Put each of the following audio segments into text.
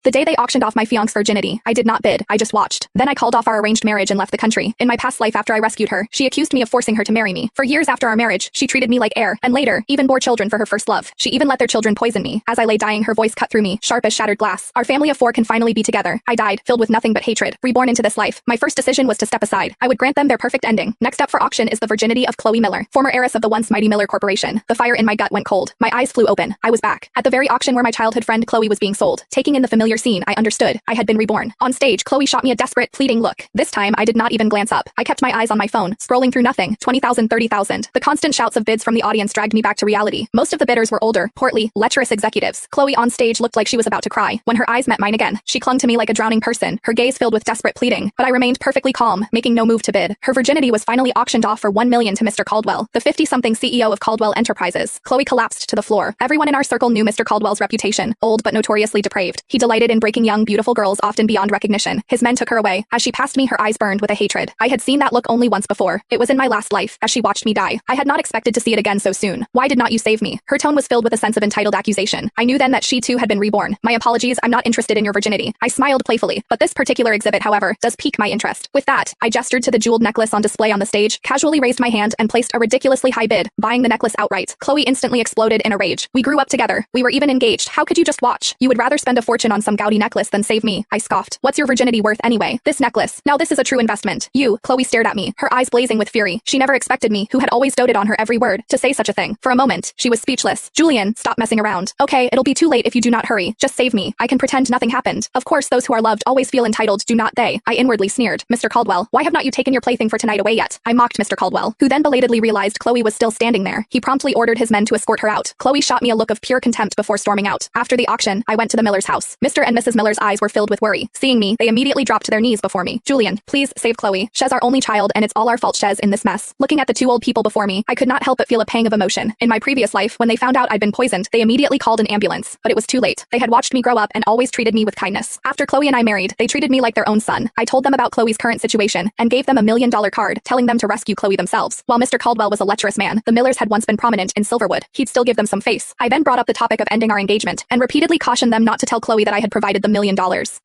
The day they auctioned off my fiancé's virginity, I did not bid, I just watched. Then I called off our arranged marriage and left the country. In my past life after I rescued her, she accused me of forcing her to marry me. For years after our marriage, she treated me like air, and later, even bore children for her first love. She even let their children poison me. As I lay dying, her voice cut through me, sharp as shattered glass. Our family of 4 can finally be together. I died, filled with nothing but hatred. Reborn into this life, my first decision was to step aside. I would grant them their perfect ending. Next up for auction is the virginity of Chloe Miller, former heiress of the once mighty Miller Corporation. The fire in my gut went cold. My eyes flew open. I was back. At the very auction where my childhood friend Chloe was being sold. Taking in the familiar scene, I understood. I had been reborn. On stage, Chloe shot me a desperate, pleading look. This time, I did not even glance up. I kept my eyes on my phone, scrolling through nothing. 20,000, 30,000. The constant shouts of bids from the audience dragged me back to reality. Most of the bidders were older, portly, lecherous executives. Chloe on stage looked like she was about to cry. When her eyes met mine again, she clung to me like a drowning person, her gaze filled with desperate pleading. But I remained perfectly calm, making no move to bid. Her virginity was finally auctioned off for $1 million to Mr. Caldwell, the 50-something CEO of Caldwell Enterprises. Chloe collapsed to the floor. Everyone in our circle knew Mr. Caldwell's reputation, old but notoriously depraved. He delighted in breaking young, beautiful girls often beyond recognition. His men took her away. As she passed me, her eyes burned with a hatred. I had seen that look only once before. It was in my last life, as she watched me die. I had not expected to see it again so soon. Why did not you save me? Her tone was filled with a sense of entitled accusation. I knew then that she too had been reborn. My apologies, I'm not interested in your virginity. I smiled playfully, but this particular exhibit, however, does pique my interest. With that, I gestured to the jeweled necklace on display on the stage, casually raised my hand and placed a ridiculously high bid, buying the necklace outright. Chloe instantly exploded in a rage. We grew up together. We were even engaged. How could you just watch? You would rather spend a fortune on some gaudy necklace than save me, I scoffed. What's your virginity worth anyway? This necklace. Now this is a true investment. You, Chloe stared at me, her eyes blazing with fury. She never expected me, who had always doted on her every word, to say such a thing. For a moment, she was speechless. Julian, stop messing around. Okay, it'll be too late if you do not hurry. Just save me. I can pretend nothing happened. Of course those who are loved always feel entitled, do not they? I inwardly sneered. Mr. Caldwell, why have not you taken your plaything for tonight away yet? I mocked Mr. Caldwell, who then belatedly realized Chloe was still standing there. He promptly ordered his men to escort her out. Chloe shot me a look of pure contempt before storming out. After the auction, I went to the Miller's house. Mr. and Mrs. Miller's eyes were filled with worry. Seeing me, they immediately dropped to their knees before me. Julian, please save Chloe. She's our only child and it's all our fault she's in this mess. Looking at the 2 old people before me, I could not help but feel a pang of emotion. In my previous life, when they found out I'd been poisoned, they immediately called an ambulance. But it was too late. They had watched me grow up and always treated me with kindness. After Chloe and I married, they treated me like their own son. I told them about Chloe's current situation and gave them $1 million card, telling them to rescue Chloe themselves. While Mr. Caldwell was a lecherous man, the Millers had once been prominent in Silverwood. He'd still give them some face. I then brought up the topic of ending our engagement and repeatedly cautioned them not to tell Chloe that I had provided the $1 million.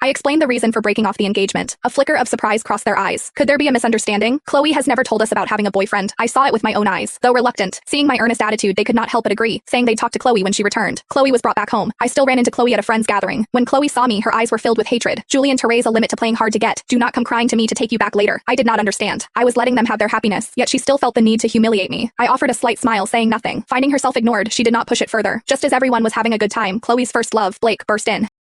I explained the reason for breaking off the engagement. A flicker of surprise crossed their eyes. Could there be a misunderstanding? Chloe has never told us about having a boyfriend. I saw it with my own eyes. Though reluctant, seeing my earnest attitude, they could not help but agree, saying they'd talk to Chloe when she returned. Chloe was brought back home. I still ran into Chloe at a friend's gathering. When Chloe saw me, her eyes were filled with hatred. Julian, to raise a limit to playing hard to get. Do not come crying to me to take you back later. I did not understand. I was letting them have their happiness, yet she still felt the need to humiliate me. I offered a slight smile, saying nothing. Finding herself ignored, she did not push it further. Just as everyone was having a good time, Chloe's first love, Blake, burst in.